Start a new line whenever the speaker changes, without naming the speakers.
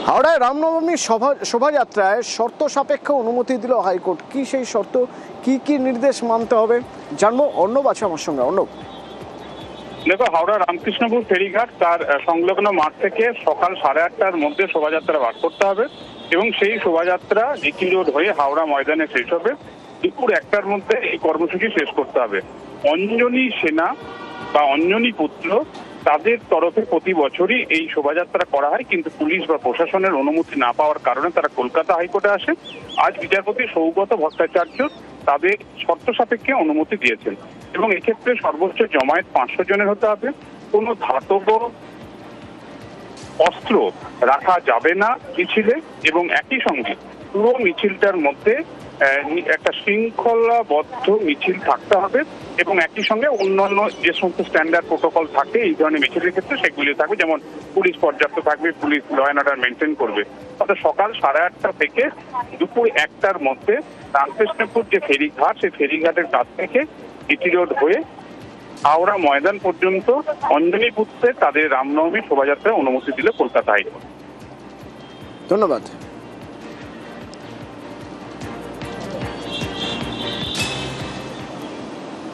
হাওড়ায় রামনবমী শোভাযাত্রায় শর্ত সাপেক্ষ অনুমতি দিল হাইকোর্ট। কি সেই শর্ত, কি কি নির্দেশ মানতে হবে জানবো। অর্ণব আছে আমার সঙ্গে। অর্ণব,
দেখো, হাওড়া রামকৃষ্ণপুর ফেরিঘাট তার সংলগ্ন মাঠ থেকে সকাল 8:30টার মধ্যে শোভাযাত্রা বার করতে হবে এবং সেই শোভাযাত্রা জিটি রোড হয়ে হাওড়া ময়দানে শেষ হবে। দুপুর 1টার মধ্যে এই কর্মসূচি শেষ করতে হবে। অঞ্জনী সেনা বা অঞ্জনী পুত্র তাদের তরফে প্রতি বছরই এই শোভাযাত্রা করা হয়, কিন্তু পুলিশ বা প্রশাসনের অনুমতি না পাওয়ার কারণে তারা কলকাতা হাইকোর্টে আসে। আজ বিচারপতি সৌগত ভট্টাচার্য তাদের শর্ত সাপেক্ষে অনুমতি দিয়েছেন এবং এক্ষেত্রে সর্বোচ্চ জমায়েত 500 জনের হতে হবে। কোনো ধাতব অস্ত্র রাখা যাবে না মিছিলে এবং একই সঙ্গে পুরো মিছিলটার মধ্যে একটা শৃঙ্খলাবদ্ধ মিছিল থাকতে হবে এবং একই সঙ্গে অন্যান্য যে সমস্ত স্ট্যান্ডার্ড প্রোটোকল থাকে এই ধরনের মিছিলের ক্ষেত্রে সেগুলি থাকবে, যেমন পুলিশ পর্যাপ্ত থাকবে, police law and order maintain করবে। অর্থাৎ সকাল 8:30টা থেকে দুপুর 1টার মধ্যে রামকৃষ্ণপুর যে ফেরিঘাট, সেই ফেরিঘাটের কাছ থেকে জিটি রোড হয়ে হাওড়া ময়দান পর্যন্ত অঞ্জনী পুত্রে তাদের রামনবমী শোভাযাত্রায় অনুমতি দিল কলকাতা হাইকোর্ট।
ধন্যবাদ।